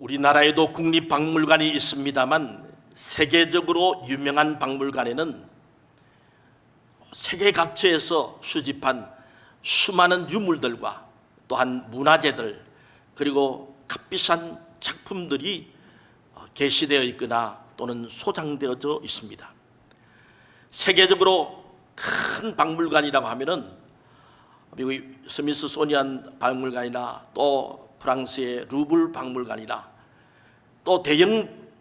우리나라에도 국립박물관이 있습니다만 세계적으로 유명한 박물관에는 세계 각처에서 수집한 수많은 유물들과 또한 문화재들 그리고 값비싼 작품들이 게시되어 있거나 또는 소장되어져 있습니다. 세계적으로 큰 박물관이라고 하면은 미국 스미소니안 박물관이나 또 프랑스의 루블 박물관이나 또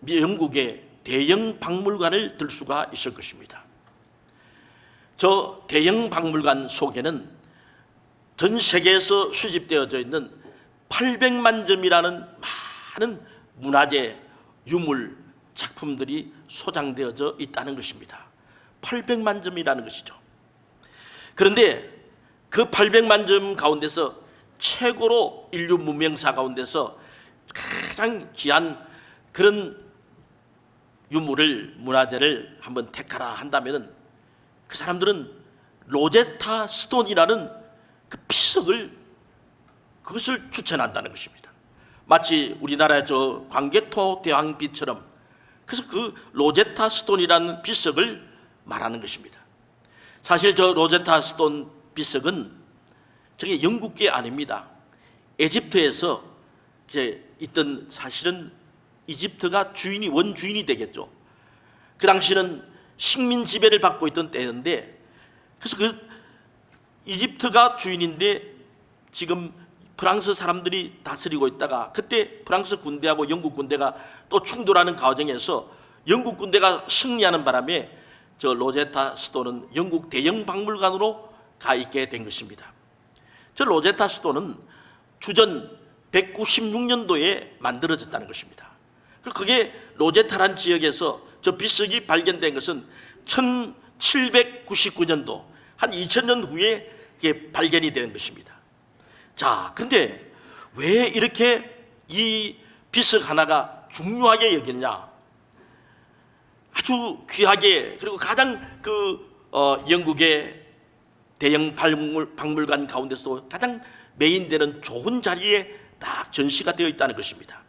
영국의 대형 박물관을 들 수가 있을 것입니다. 저 대형 박물관 속에는 전 세계에서 수집되어져 있는 800만 점이라는 많은 문화재, 유물, 작품들이 소장되어져 있다는 것입니다. 800만 점이라는 것이죠. 그런데 그 800만 점 가운데서 최고로 인류 문명사 가운데서 가장 귀한 그런 유물을, 문화재를 한번 택하라 한다면 그 사람들은 로제타 스톤이라는 그 비석을 그것을 추천한다는 것입니다. 마치 우리나라의 저 광개토 대왕비처럼 그래서 그 로제타 스톤이라는 비석을 말하는 것입니다. 사실 저 로제타 스톤 비석은 저게 영국계 아닙니다. 에집트에서 이제 있던, 사실은 이집트가 원주인이 되겠죠. 그 당시는 식민 지배를 받고 있던 때였는데, 그래서 그 이집트가 주인인데 지금 프랑스 사람들이 다스리고 있다가 그때 프랑스 군대하고 영국 군대가 또 충돌하는 과정에서 영국 군대가 승리하는 바람에 저 로제타 스톤은 영국 대형 박물관으로 가 있게 된 것입니다. 저 로제타 스톤은 주전 196년도에 만들어졌다는 것입니다. 그게 로제타란 지역에서 저 비석이 발견된 것은 1799년도 한 2000년 후에 이게 발견이 된 것입니다. 자, 그런데 왜 이렇게 이 비석 하나가 중요하게 여겼냐? 아주 귀하게, 그리고 가장 영국의 대형 박물관 가운데서 가장 메인되는 좋은 자리에 딱 전시가 되어 있다는 것입니다.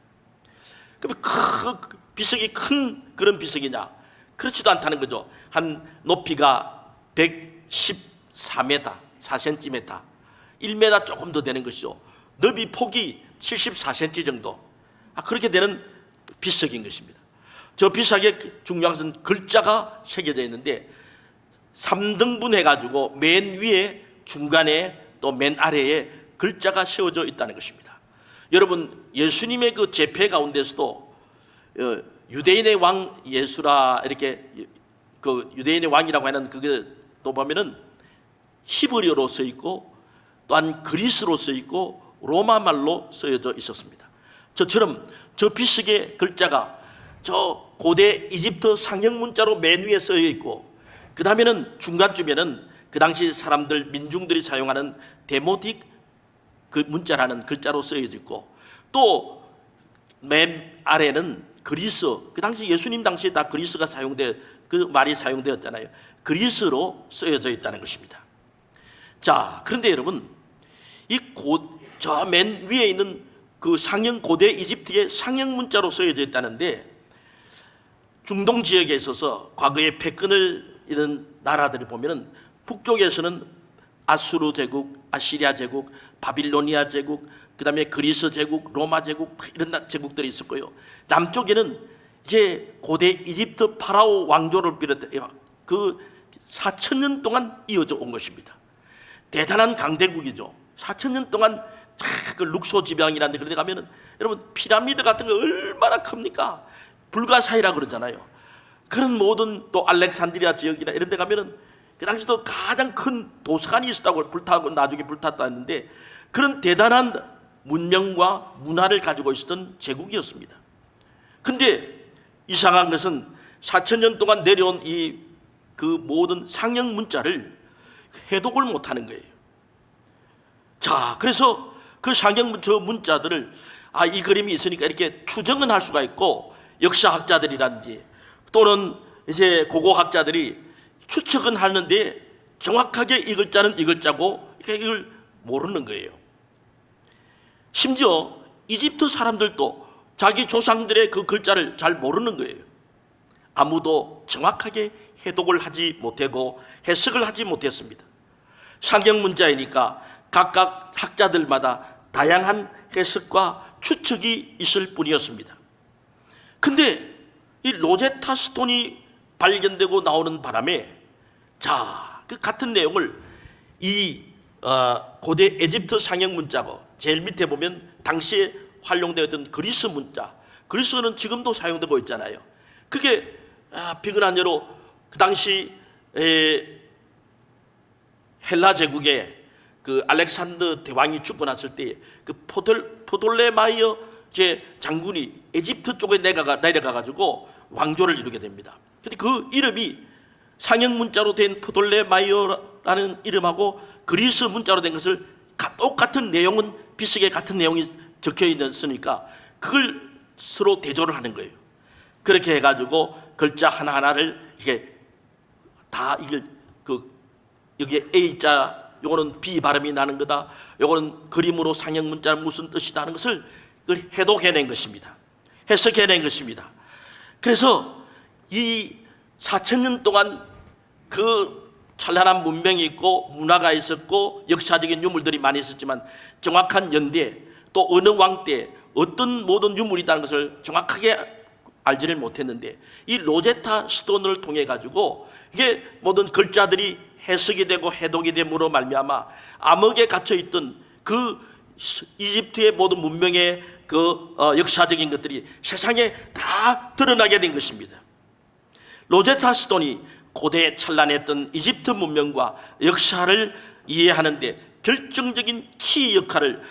그럼 그 비석이 큰 그런 비석이냐? 그렇지도 않다는 거죠. 한 높이가 114m, 4cm, 1m 조금 더 되는 것이죠. 너비 폭이 74cm 정도, 그렇게 되는 비석인 것입니다. 저 비석의 중요한 것은 글자가 새겨져 있는데 3등분 해가지고 맨 위에, 중간에 또 맨 아래에 글자가 세워져 있다는 것입니다. 여러분, 예수님의 그 제패 가운데서도 유대인의 왕 예수라, 이렇게 그 유대인의 왕이라고 하는 그게 또 보면은 히브리어로 써 있고 또한 그리스로 써 있고 로마 말로 쓰여져 있었습니다. 저처럼 저 비석의 글자가 저 고대 이집트 상형 문자로 맨 위에 쓰여 있고, 그 다음에는 중간쯤에는 그 당시 사람들, 민중들이 사용하는 데모딕 그 문자라는 글자로 쓰여져 있고, 또 맨 아래는 그리스, 그 당시 예수님 당시에 다 그리스가 그 말이 사용되었잖아요. 그리스로 쓰여져 있다는 것입니다. 자, 그런데 여러분, 저 맨 위에 있는 그 상형, 고대 이집트의 상형 문자로 쓰여져 있다는데, 중동 지역에 있어서 과거에 패권을 이런 나라들을 보면은 북쪽에서는 아수르 제국, 아시리아 제국, 바빌로니아 제국, 그 다음에 그리스 제국, 로마 제국, 이런 제국들이 있었고요. 남쪽에는 이제 고대 이집트 파라오 왕조를 비롯해 그 4,000년 동안 이어져 온 것입니다. 대단한 강대국이죠. 4,000년 동안 그 룩소 지방이라는 데 가면은 여러분, 피라미드 같은 거 얼마나 큽니까? 불가사의라 그러잖아요. 그런 모든, 또 알렉산드리아 지역이나 이런 데 가면은 그 당시도 가장 큰 도서관이 있었다고, 불타고 나중에 불탔다 했는데, 그런 대단한 문명과 문화를 가지고 있었던 제국이었습니다. 근데 이상한 것은 4,000년 동안 내려온 그 모든 상형 문자를 해독을 못하는 거예요. 자, 그래서 그 상형 문자들을 이 그림이 있으니까 이렇게 추정은 할 수가 있고, 역사학자들이라든지 또는 이제 고고학자들이 추측은 하는데 정확하게 이 글자는 이 글자고 이걸 모르는 거예요. 심지어 이집트 사람들도 자기 조상들의 그 글자를 잘 모르는 거예요. 아무도 정확하게 해독을 하지 못하고 해석을 하지 못했습니다. 상형 문자이니까 각각 학자들마다 다양한 해석과 추측이 있을 뿐이었습니다. 근데 이 로제타 스톤이 발견되고 나오는 바람에 그 같은 내용을 이 고대 에집트 상형 문자고 제일 밑에 보면 당시에 활용되었던 그리스 문자, 그리스어는 지금도 사용되고 있잖아요. 그게 비근한 예로 그 당시 헬라 제국에 그 알렉산더 대왕이 죽고 났을 때 그 포톨레마이어 장군이 에집트 쪽에 내려가 가지고 왕조를 이루게 됩니다. 근데 그 이름이 상형 문자로 된 포톨레마이어라는 이름하고 그리스 문자로 된 것을 똑같은 내용은 비슷하게 같은 내용이 적혀 있으니까 그걸 서로 대조를 하는 거예요. 그렇게 해가지고 글자 하나하나를 이게 다 이걸 여기에 A자, 요거는 B 발음이 나는 거다, 요거는 그림으로 상형 문자는 무슨 뜻이다 하는 것을 해독해낸 것입니다. 해석해낸 것입니다. 그래서 이 4,000년 동안 그 찬란한 문명이 있고 문화가 있었고 역사적인 유물들이 많이 있었지만 정확한 연대 또 어느 왕 때 어떤 모든 유물이 있다는 것을 정확하게 알지를 못했는데 이 로제타 스톤을 통해 가지고 이게 모든 글자들이 해석이 되고 해독이 됨으로 말미암아 암흑에 갇혀 있던 그 이집트의 모든 문명의 그 역사적인 것들이 세상에 다 드러나게 된 것입니다. 로제타 스톤이 고대 찬란했던 이집트 문명과 역사를 이해하는데 결정적인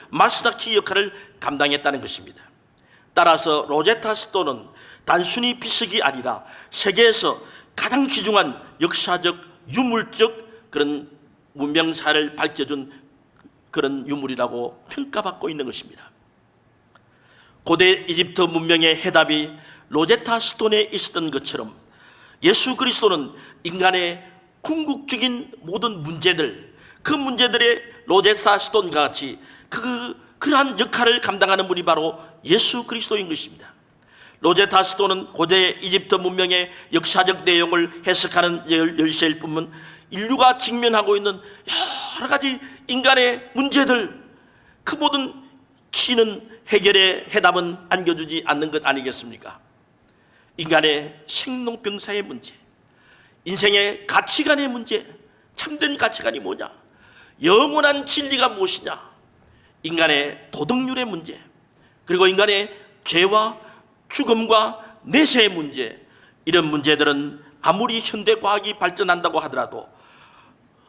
마스터 키 역할을 감당했다는 것입니다. 따라서 로제타 스톤은 단순히 비석이 아니라 세계에서 가장 귀중한 역사적 유물적 그런 문명사를 밝혀준 그런 유물이라고 평가받고 있는 것입니다. 고대 이집트 문명의 해답이 로제타 스톤에 있었던 것처럼 예수 그리스도는 인간의 궁극적인 모든 문제들, 그 문제들의 로제타 스톤과 같이 그러한 역할을 감당하는 분이 바로 예수 그리스도인 것입니다. 로제타 스톤은 고대 이집트 문명의 역사적 내용을 해석하는 열쇠일 뿐만 인류가 직면하고 있는 여러 가지 인간의 문제들, 그 모든 키는 해결의 해답은 안겨주지 않는 것 아니겠습니까? 인간의 생로병사의 문제, 인생의 가치관의 문제, 참된 가치관이 뭐냐, 영원한 진리가 무엇이냐, 인간의 도덕률의 문제, 그리고 인간의 죄와 죽음과 내세의 문제, 이런 문제들은 아무리 현대과학이 발전한다고 하더라도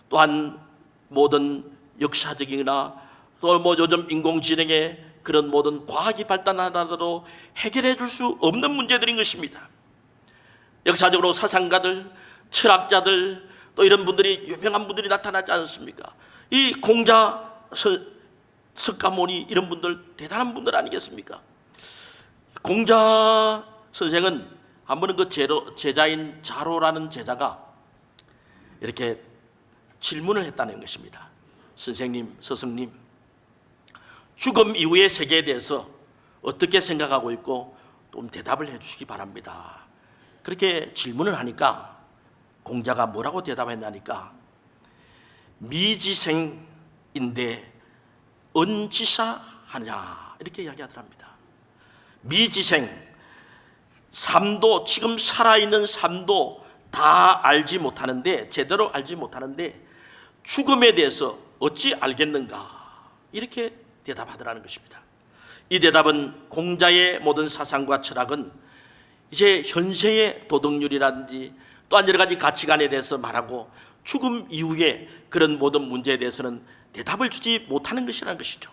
또한 모든 역사적이나 또 요즘 인공지능의 그런 모든 과학이 발달하더라도 해결해 줄 수 없는 문제들인 것입니다. 역사적으로 사상가들, 철학자들 또 이런 분들이, 유명한 분들이 나타나지 않습니까? 이 공자, 석가모니 이런 분들 대단한 분들 아니겠습니까? 공자 선생은 한 번은 그 제자인 자로라는 제자가 이렇게 질문을 했다는 것입니다. 선생님, 스승님, 죽음 이후의 세계에 대해서 어떻게 생각하고 있고 좀 대답을 해 주시기 바랍니다. 그렇게 질문을 하니까 공자가 뭐라고 대답했냐니까 미지생인데 언지사하냐 이렇게 이야기하더랍니다. 미지생, 삶도, 지금 살아있는 삶도 다 알지 못하는데, 제대로 알지 못하는데 죽음에 대해서 어찌 알겠는가 이렇게 대답하더라는 것입니다. 이 대답은 공자의 모든 사상과 철학은 이제 현세의 도덕률이라든지 또한 여러 가지 가치관에 대해서 말하고 죽음 이후의 그런 모든 문제에 대해서는 대답을 주지 못하는 것이라는 것이죠.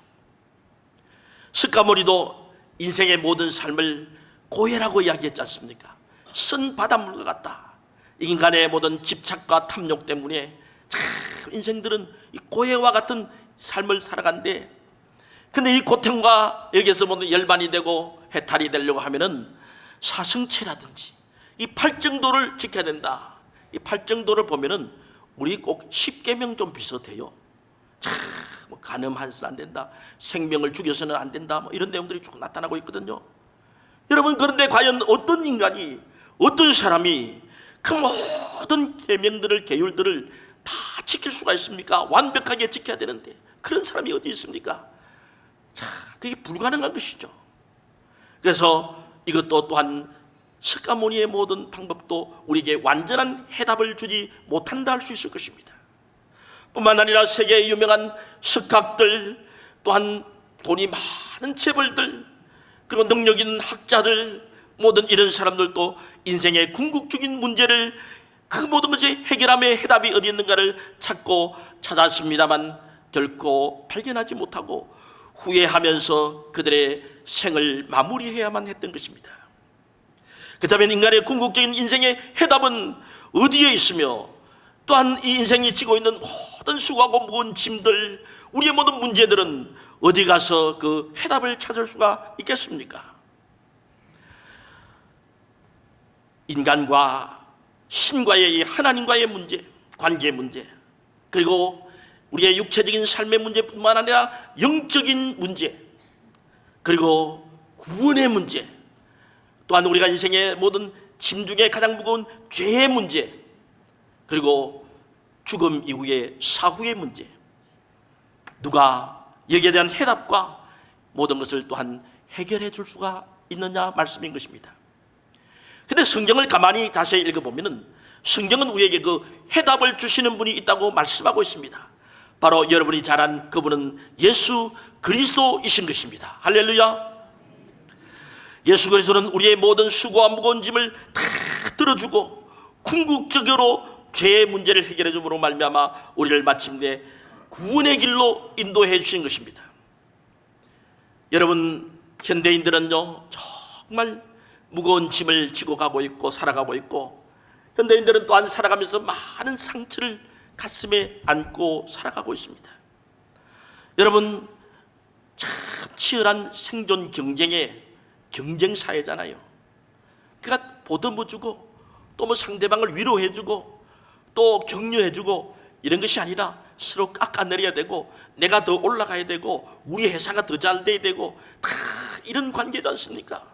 석가모니도 인생의 모든 삶을 고해라고 이야기했지 않습니까? 쓴 바닷물과 같다. 인간의 모든 집착과 탐욕 때문에 참 인생들은 이 고해와 같은 삶을 살아간대. 근데 이 고통과 여기에서 모든 열반이 되고 해탈이 되려고 하면은 사성체라든지 이 팔정도를 지켜야 된다. 이 팔정도를 보면은 우리 꼭 십계명 좀 비슷해요. 뭐 간음해서는 안 된다, 생명을 죽여서는 안 된다, 뭐 이런 내용들이 쭉 나타나고 있거든요. 여러분, 그런데 과연 어떤 인간이, 어떤 사람이 그 모든 계명들을, 계율들을 다 지킬 수가 있습니까? 완벽하게 지켜야 되는데 그런 사람이 어디 있습니까? 자, 그게 불가능한 것이죠. 그래서 이것도 또한 석가모니의 모든 방법도 우리에게 완전한 해답을 주지 못한다 할 수 있을 것입니다. 뿐만 아니라 세계의 유명한 석학들, 또한 돈이 많은 재벌들, 그리고 능력 있는 학자들, 모든 이런 사람들도 인생의 궁극적인 문제를, 그 모든 것이 해결함의 해답이 어디 있는가를 찾고 찾았습니다만 결코 발견하지 못하고 후회하면서 그들의 생을 마무리해야만 했던 것입니다. 그렇다면 인간의 궁극적인 인생의 해답은 어디에 있으며, 또한 이 인생이 지고 있는 모든 수고하고 무거운 짐들, 우리의 모든 문제들은 어디 가서 그 해답을 찾을 수가 있겠습니까? 인간과 신과의 이 하나님과의 문제, 관계의 문제, 그리고 우리의 육체적인 삶의 문제뿐만 아니라 영적인 문제, 그리고 구원의 문제, 또한 우리가 인생의 모든 짐 중에 가장 무거운 죄의 문제, 그리고 죽음 이후의 사후의 문제, 누가 여기에 대한 해답과 모든 것을 또한 해결해 줄 수가 있느냐 말씀인 것입니다. 근데 성경을 가만히 자세히 읽어보면 성경은 우리에게 그 해답을 주시는 분이 있다고 말씀하고 있습니다. 바로 여러분이 잘 아는 그분은 예수 그리스도이신 것입니다. 할렐루야. 예수 그리스도는 우리의 모든 수고와 무거운 짐을 다 들어주고 궁극적으로 죄의 문제를 해결해 줌으로 말미암아 우리를 마침내 구원의 길로 인도해 주신 것입니다. 여러분, 현대인들은요 정말 무거운 짐을 지고 가고 있고 살아가고 있고, 현대인들은 또한 살아가면서 많은 상처를 가슴에 안고 살아가고 있습니다. 여러분, 참 치열한 생존 경쟁의 경쟁사회잖아요. 그러니까 보듬어주고 또 뭐 상대방을 위로해주고 또 격려해주고 이런 것이 아니라 서로 깎아내려야 되고 내가 더 올라가야 되고 우리 회사가 더 잘 돼야 되고 다 이런 관계지 않습니까?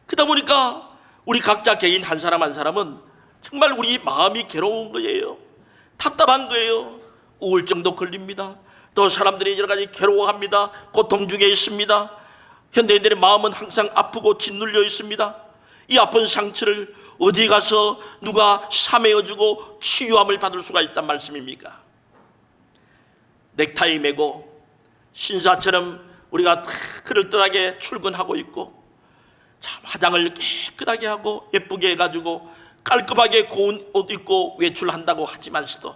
그러다 보니까 우리 각자 개인 한 사람 한 사람은 정말 우리 마음이 괴로운 거예요. 답답한 거예요. 우울증도 걸립니다. 또 사람들이 여러 가지 괴로워합니다. 고통 중에 있습니다. 현대인들의 마음은 항상 아프고 짓눌려 있습니다. 이 아픈 상처를 어디 가서 누가 사매어주고 치유함을 받을 수가 있단 말씀입니까? 넥타이 매고 신사처럼 우리가 다 그럴듯하게 출근하고 있고, 참 화장을 깨끗하게 하고 예쁘게 해가지고 깔끔하게 고운 옷 입고 외출한다고 하지만서도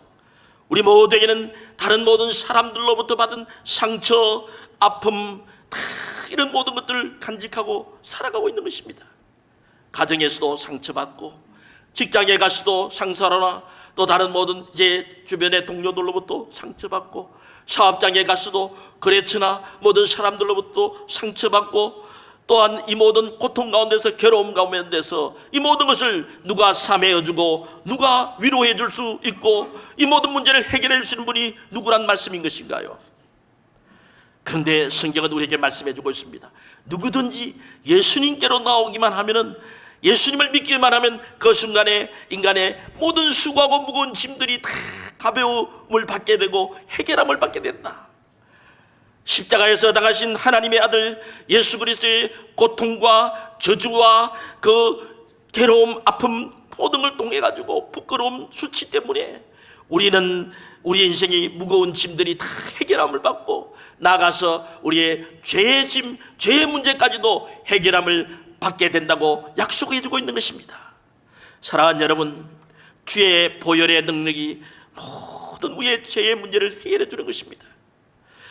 우리 모두에게는 다른 모든 사람들로부터 받은 상처, 아픔, 다 이런 모든 것들을 간직하고 살아가고 있는 것입니다. 가정에서도 상처받고 직장에 가서도 상사로나 또 다른 모든 이제 주변의 동료들로부터 상처받고 사업장에 가서도 거래처나 모든 사람들로부터 상처받고 또한 이 모든 고통 가운데서 괴로움 가운데서 이 모든 것을 누가 사매어주고 누가 위로해 줄 수 있고 이 모든 문제를 해결해 주시는 분이 누구란 말씀인 것인가요? 그런데 성경은 우리에게 말씀해 주고 있습니다. 누구든지 예수님께로 나오기만 하면은, 예수님을 믿기만 하면 그 순간에 인간의 모든 수고하고 무거운 짐들이 다 가벼움을 받게 되고 해결함을 받게 된다. 십자가에서 당하신 하나님의 아들 예수 그리스도의 고통과 저주와 그 괴로움, 아픔 모든 걸 통해 가지고 부끄러움, 수치 때문에 우리는 우리 인생의 무거운 짐들이 다 해결함을 받고 나아가서 우리의 죄의 짐, 죄의 문제까지도 해결함을 받게 된다고 약속해 주고 있는 것입니다. 사랑하는 여러분, 주의 보혈의 능력이 모든 우리의 죄의 문제를 해결해 주는 것입니다.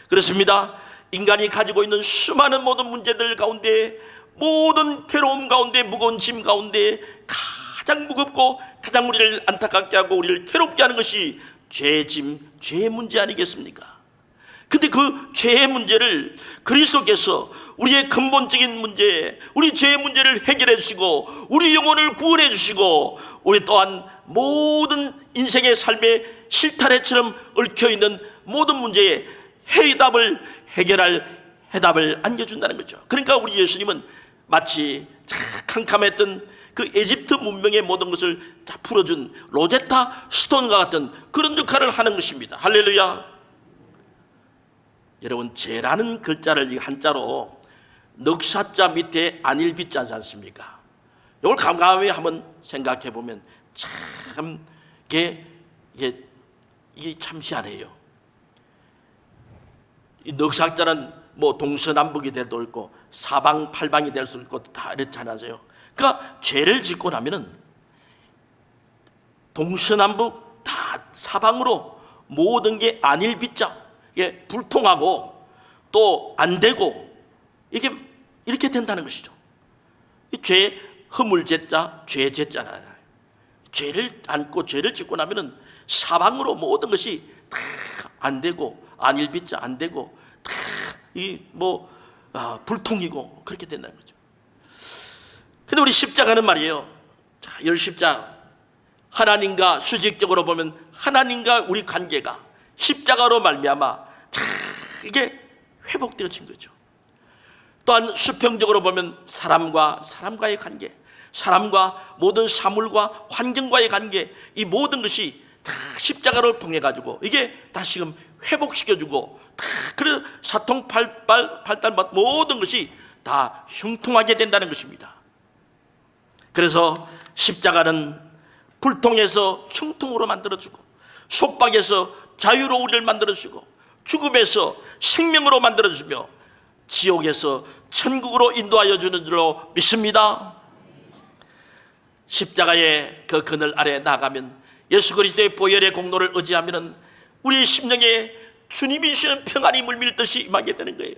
그렇습니다. 인간이 가지고 있는 수많은 모든 문제들 가운데, 모든 괴로움 가운데, 무거운 짐 가운데 가장 무겁고 가장 우리를 안타깝게 하고 우리를 괴롭게 하는 것이 죄의 짐, 죄의 문제 아니겠습니까? 근데 그 죄의 문제를 그리스도께서 우리의 근본적인 문제, 우리 죄의 문제를 해결해 주시고 우리 영혼을 구원해 주시고 우리 또한 모든 인생의 삶의 실타래처럼 얽혀있는 모든 문제에 해답을 해결할 해답을 안겨준다는 거죠. 그러니까 우리 예수님은 마치 캄캄했던 그 에집트 문명의 모든 것을 다 풀어준 로제타 스톤과 같은 그런 역할을 하는 것입니다. 할렐루야. 여러분, 죄라는 글자를 이 한자로 넉사자 밑에 안일비자 하지 않습니까? 이걸 감감히 한번 생각해 보면 참 이게 참 희한해요. 이 넉사자는 뭐 동서남북이 될 수도 있고 사방팔방이 될 수 있고 다 이렇지 않으세요? 그러니까 죄를 짓고 나면은 동서남북 다 사방으로 모든 게 안일비자, 이게 불통하고 또 안 되고 이게 이렇게 된다는 것이죠. 이 죄 허물죄자, 죄죄자잖아요. 죄를 안고 죄를 짓고 나면은 사방으로 모든 것이 다 안 되고 안일비자 안 되고 다 이 불통이고 그렇게 된다는 거죠. 근데 우리 십자가는 말이에요. 자, 열십자 하나님과 수직적으로 보면 하나님과 우리 관계가 십자가로 말미암아 자, 이게 회복되어진 거죠. 또한 수평적으로 보면 사람과의 관계, 사람과 모든 사물과 환경과의 관계, 이 모든 것이 다 십자가를 통해 가지고 이게 다시금 회복시켜주고 다 그래서 사통팔달 모든 것이 다 형통하게 된다는 것입니다. 그래서 십자가는 불통에서 형통으로 만들어주고 속박에서 자유로 우리를 만들어주고 죽음에서 생명으로 만들어주며 지옥에서 천국으로 인도하여 주는 줄로 믿습니다. 십자가의 그 그늘 아래 나가면 예수 그리스도의 보혈의 공로를 의지하면 우리의 심령에 주님이 주시는 평안이 물밀듯이 임하게 되는 거예요.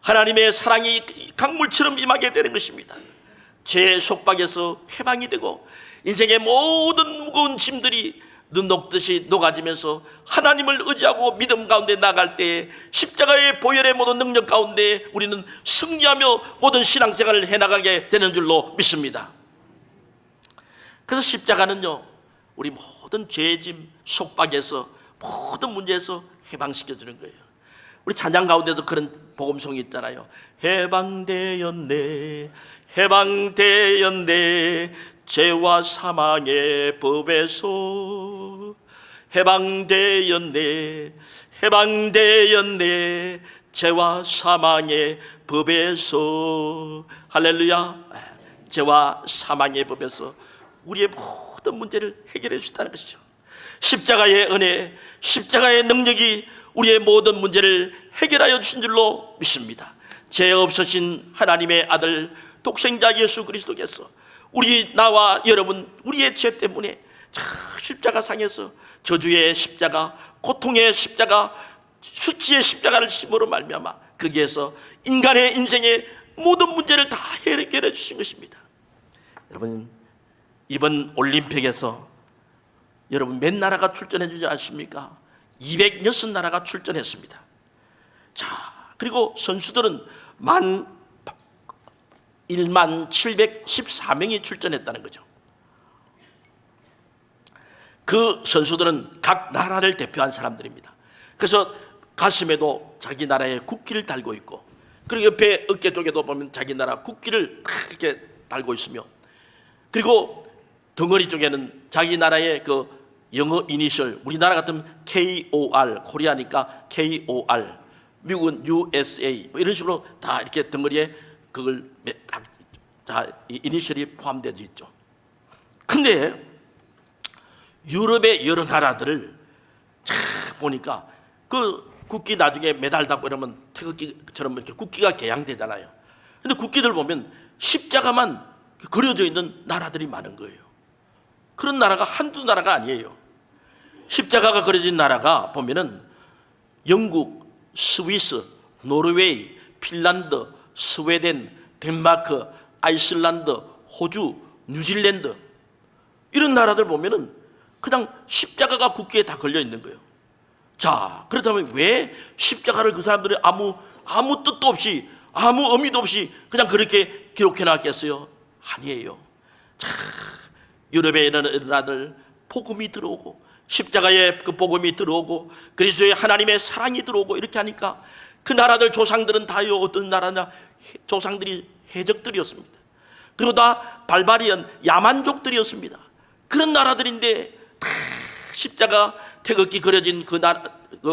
하나님의 사랑이 강물처럼 임하게 되는 것입니다. 죄의 속박에서 해방이 되고 인생의 모든 무거운 짐들이 눈 녹듯이 녹아지면서 하나님을 의지하고 믿음 가운데 나갈 때 십자가의 보혈의 모든 능력 가운데 우리는 승리하며 모든 신앙생활을 해나가게 되는 줄로 믿습니다. 그래서 십자가는요, 우리 모든 죄짐 속박에서 모든 문제에서 해방시켜주는 거예요. 우리 찬양 가운데도 그런 복음송이 있잖아요. 해방되었네 해방되었네 죄와 사망의 법에서 해방되었네 해방되었네 죄와 사망의 법에서 할렐루야. 죄와 사망의 법에서 우리의 모든 문제를 해결해 주셨다는 것이죠. 십자가의 은혜, 십자가의 능력이 우리의 모든 문제를 해결하여 주신 줄로 믿습니다. 죄 없으신 하나님의 아들 독생자 예수 그리스도께서 나와 여러분 우리의 죄 때문에 십자가 상에서 저주의 십자가, 고통의 십자가, 수치의 십자가를 심으로 말미암아 거기에서 인간의 인생의 모든 문제를 다 해결해 주신 것입니다. 여러분, 이번 올림픽에서 여러분 몇 나라가 출전해 주지 않습니까? 206나라가 출전했습니다. 자, 그리고 선수들은 1714명이 출전했다는 거죠. 그 선수들은 각 나라를 대표한 사람들입니다. 그래서 가슴에도 자기 나라의 국기를 달고 있고, 그리고 옆에 어깨 쪽에도 보면 자기 나라 국기를 이렇게 달고 있으며, 그리고 덩어리 쪽에는 자기 나라의 그 영어 이니셜, 우리나라 같으면 KOR, 코리아니까 KOR, 미국은 USA, 이런 식으로 다 이렇게 덩어리에 그걸 다 이니셜이 포함되어 있죠. 근데 유럽의 여러 나라들을 보니까 그 국기 나중에 메달 달고 이러면 태극기처럼 이렇게 국기가 개양되잖아요. 근데 국기들 보면 십자가만 그려져 있는 나라들이 많은 거예요. 그런 나라가 한두 나라가 아니에요. 십자가가 그려진 나라가 보면은 영국, 스위스, 노르웨이, 핀란드, 스웨덴, 덴마크, 아이슬란드, 호주, 뉴질랜드, 이런 나라들 보면은 그냥 십자가가 국기에 다 걸려 있는 거예요. 자, 그렇다면 왜 십자가를 그 사람들이 아무 뜻도 없이 아무 의미도 없이 그냥 그렇게 기록해 놨겠어요? 아니에요. 자, 유럽에 있는 나라들 복음이 들어오고 십자가의 그 복음이 들어오고 그리스도의 하나님의 사랑이 들어오고 이렇게 하니까 그 나라들 조상들은 다요 어떤 나라냐, 조상들이 해적들이었습니다. 그리고 다 발바리언 야만족들이었습니다. 그런 나라들인데 다 십자가 태극기 그려진 그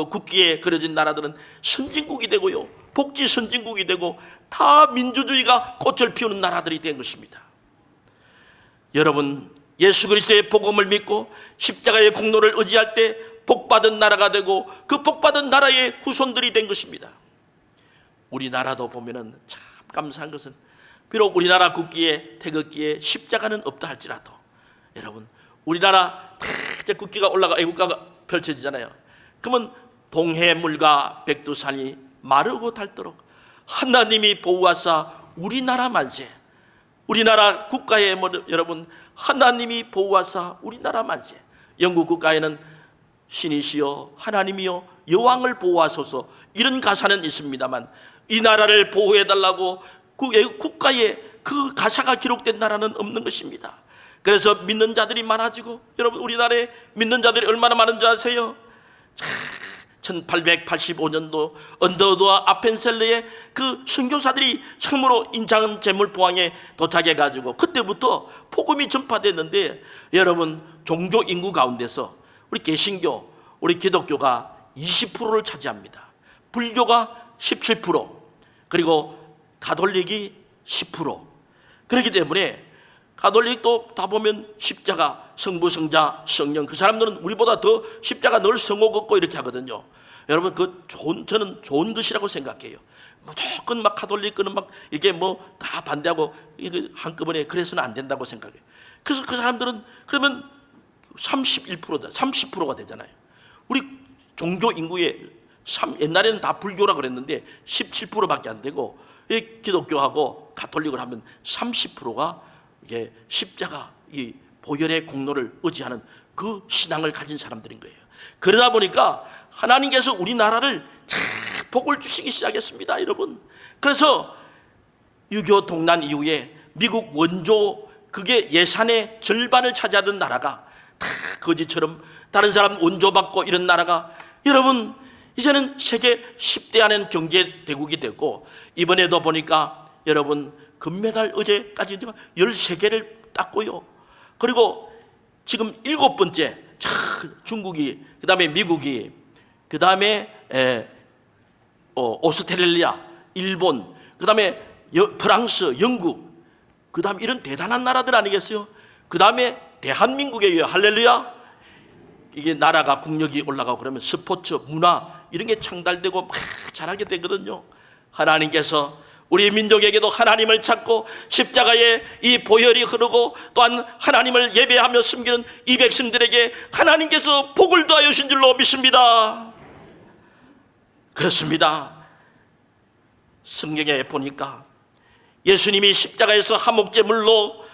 국기에 그려진 나라들은 선진국이 되고요, 복지 선진국이 되고 다 민주주의가 꽃을 피우는 나라들이 된 것입니다. 여러분, 예수 그리스도의 복음을 믿고 십자가의 공로를 의지할 때 복받은 나라가 되고 그 복받은 나라의 후손들이 된 것입니다. 우리나라도 보면은 참 감사한 것은 비록 우리나라 국기에 태극기에 십자가는 없다 할지라도 여러분, 우리나라 다 국기가 올라가 애국가가 펼쳐지잖아요. 그러면 동해물과 백두산이 마르고 닳도록 하나님이 보호하사 우리나라 만세, 우리나라 국가에 여러분 하나님이 보호하사 우리나라 만세. 영국 국가에는 신이시여 하나님이여 여왕을 보호하소서 이런 가사는 있습니다만 이 나라를 보호해달라고 그 국가에 그 가사가 기록된 나라는 없는 것입니다. 그래서 믿는 자들이 많아지고, 여러분 우리나라에 믿는 자들이 얼마나 많은 줄 아세요? 1885년도 언더우드와 아펜셀러의 그 선교사들이 처음으로 인천 제물포항에 도착해가지고 그때부터 복음이 전파됐는데, 여러분 종교 인구 가운데서 우리 개신교, 우리 기독교가 20%를 차지합니다. 불교가 17%, 그리고 가톨릭이 10%. 그렇기 때문에 가톨릭도 다 보면 십자가, 성부, 성자, 성령, 그 사람들은 우리보다 더 십자가 늘 성호 걷고 이렇게 하거든요. 여러분 저는 좋은 것이라고 생각해요. 무조건 막 가톨릭은 막 이렇게 뭐 다 반대하고 이거 한꺼번에 그래서는 안 된다고 생각해요. 그래서 그 사람들은 그러면 31%다, 30%가 되잖아요. 우리 종교 인구의 옛날에는 다 불교라 그랬는데 17%밖에 안 되고, 기독교하고 가톨릭을 하면 30%가 이게 십자가, 이 보혈의 공로를 의지하는 그 신앙을 가진 사람들인 거예요. 그러다 보니까 하나님께서 우리나라를 참 복을 주시기 시작했습니다, 여러분. 그래서 6.25 동란 이후에 미국 원조 그게 예산의 절반을 차지하던 나라가 다 거지처럼 다른 사람 원조받고 이런 나라가, 여러분 이제는 세계 10대 안에 경제 대국이 됐고, 이번에도 보니까 여러분 금메달 어제까지 13개를 땄고요. 그리고 지금 7번째 중국이, 그 다음에 미국이, 그 다음에 오스트레일리아, 일본, 그 다음에 프랑스, 영국, 그 다음에 이런 대단한 나라들 아니겠어요? 그 다음에 대한민국이에요. 할렐루야. 이게 나라가 국력이 올라가고 그러면 스포츠, 문화 이런 게 창달되고 막 잘하게 되거든요. 하나님께서 우리 민족에게도 하나님을 찾고 십자가에 이 보혈이 흐르고 또한 하나님을 예배하며 섬기는 이 백성들에게 하나님께서 복을 더하여 주신 줄로 믿습니다. 그렇습니다. 성경에 보니까 예수님이 십자가에서 화목제물로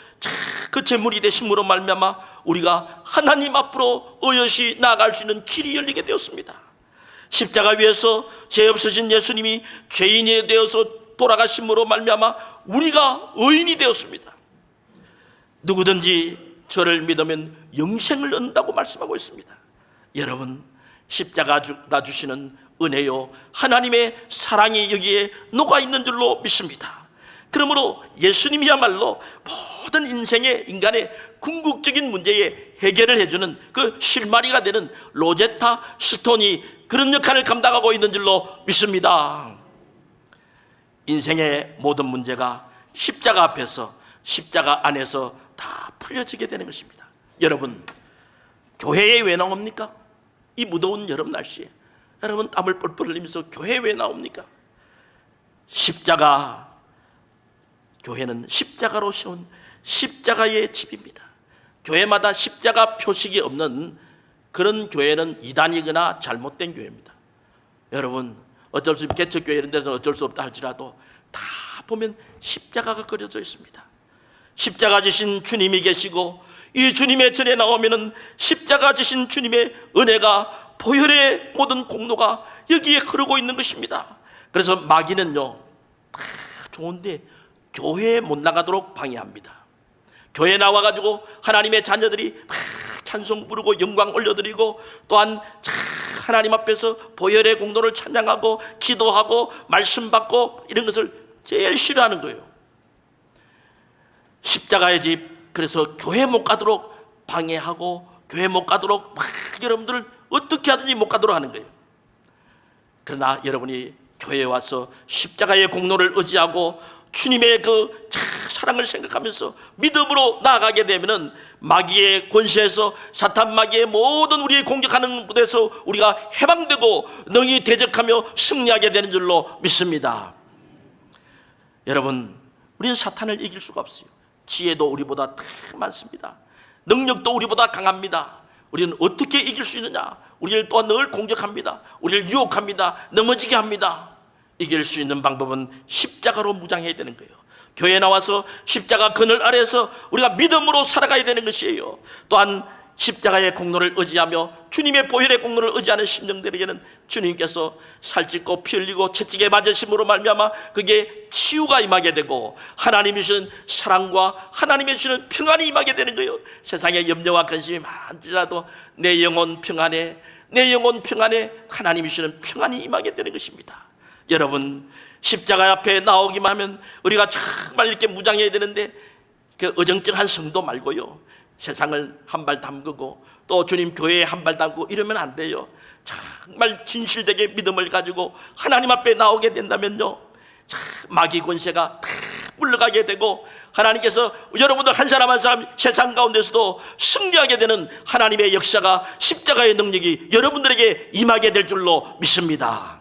그 제물이 되심으로 말미암아 우리가 하나님 앞으로 의젓이 나아갈 수 있는 길이 열리게 되었습니다. 십자가 위에서 죄 없으신 예수님이 죄인이 되어서 돌아가심으로 말미암아 우리가 의인이 되었습니다. 누구든지 저를 믿으면 영생을 얻는다고 말씀하고 있습니다. 여러분, 십자가가 주시는 은혜요 하나님의 사랑이 여기에 녹아있는 줄로 믿습니다. 그러므로 예수님이야말로 모든 인생의 인간의 궁극적인 문제에 해결을 해주는 그 실마리가 되는 로제타 스톤이 그런 역할을 감당하고 있는 줄로 믿습니다. 인생의 모든 문제가 십자가 앞에서, 십자가 안에서 다 풀려지게 되는 것입니다. 여러분, 교회에 왜 나옵니까? 이 무더운 여름 날씨에 여러분 땀을 뻘뻘 흘리면서 교회에 왜 나옵니까? 십자가, 교회는 십자가로 세운 십자가의 집입니다. 교회마다 십자가 표식이 없는 그런 교회는 이단이거나 잘못된 교회입니다. 여러분, 어쩔 수 없이 개척교회 이런 데서는 어쩔 수 없다 할지라도 다 보면 십자가가 그려져 있습니다. 십자가 지신 주님이 계시고 이 주님의 전에 나오면은 십자가 지신 주님의 은혜가, 보혈의 모든 공로가 여기에 흐르고 있는 것입니다. 그래서 마귀는요 다 좋은데 교회에 못 나가도록 방해합니다. 교회에 나와가지고 하나님의 자녀들이 찬송 부르고 영광 올려드리고 또한 하나님 앞에서 보혈의 공로를 찬양하고 기도하고 말씀 받고 이런 것을 제일 싫어하는 거예요. 십자가의 집, 그래서 교회 못 가도록 방해하고 교회 못 가도록 막 여러분들을 어떻게 하든지 못 가도록 하는 거예요. 그러나 여러분이 교회에 와서 십자가의 공로를 의지하고 주님의 그 사랑을 생각하면서 믿음으로 나아가게 되면은 마귀의 권세에서, 사탄 마귀의 모든 우리의 공격하는 곳에서 우리가 해방되고 능히 대적하며 승리하게 되는 줄로 믿습니다. 여러분, 우리는 사탄을 이길 수가 없어요. 지혜도 우리보다 더 많습니다. 능력도 우리보다 강합니다. 우리는 어떻게 이길 수 있느냐? 우리를 또한 늘 공격합니다. 우리를 유혹합니다. 넘어지게 합니다. 이길 수 있는 방법은 십자가로 무장해야 되는 거예요. 교회에 나와서 십자가 그늘 아래에서 우리가 믿음으로 살아가야 되는 것이에요. 또한 십자가의 공로를 의지하며 주님의 보혈의 공로를 의지하는 심령들에게는 주님께서 살찌고 피 흘리고 채찍에 맞으심으로 말미암아 그게 치유가 임하게 되고 하나님이 주시는 사랑과 하나님이 주시는 평안이 임하게 되는 거예요. 세상에 염려와 근심이 많지라도 내 영혼 평안에, 내 영혼 평안에 하나님이 주시는 평안이 임하게 되는 것입니다. 여러분, 십자가 앞에 나오기만 하면 우리가 정말 이렇게 무장해야 되는데 그 어정쩡한 성도 말고요, 세상을 한 발 담그고 또 주님 교회에 한 발 담고 이러면 안 돼요. 정말 진실되게 믿음을 가지고 하나님 앞에 나오게 된다면요, 마귀 권세가 다 물러가게 되고 하나님께서 여러분들 한 사람 한 사람 세상 가운데서도 승리하게 되는 하나님의 역사가, 십자가의 능력이 여러분들에게 임하게 될 줄로 믿습니다.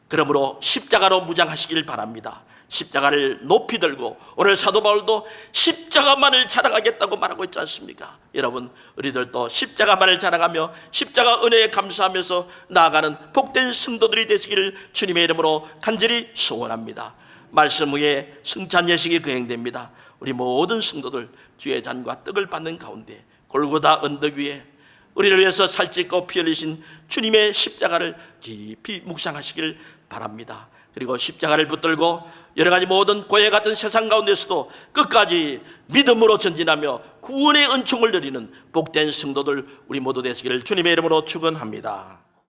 그러므로 십자가로 무장하시길 바랍니다. 십자가를 높이 들고, 오늘 사도 바울도 십자가만을 자랑하겠다고 말하고 있지 않습니까? 여러분, 우리들도 십자가만을 자랑하며 십자가 은혜에 감사하면서 나아가는 복된 성도들이 되시기를 주님의 이름으로 간절히 소원합니다. 말씀 후에 성찬 예식이 거행됩니다. 우리 모든 성도들 주의 잔과 떡을 받는 가운데 골고다 언덕 위에 우리를 위해서 살찌고 피 흘리신 주님의 십자가를 깊이 묵상하시길 바랍니다. 그리고 십자가를 붙들고 여러 가지 모든 고해 같은 세상 가운데서도 끝까지 믿음으로 전진하며 구원의 은총을 누리는 복된 성도들 우리 모두 되시기를 주님의 이름으로 축원합니다.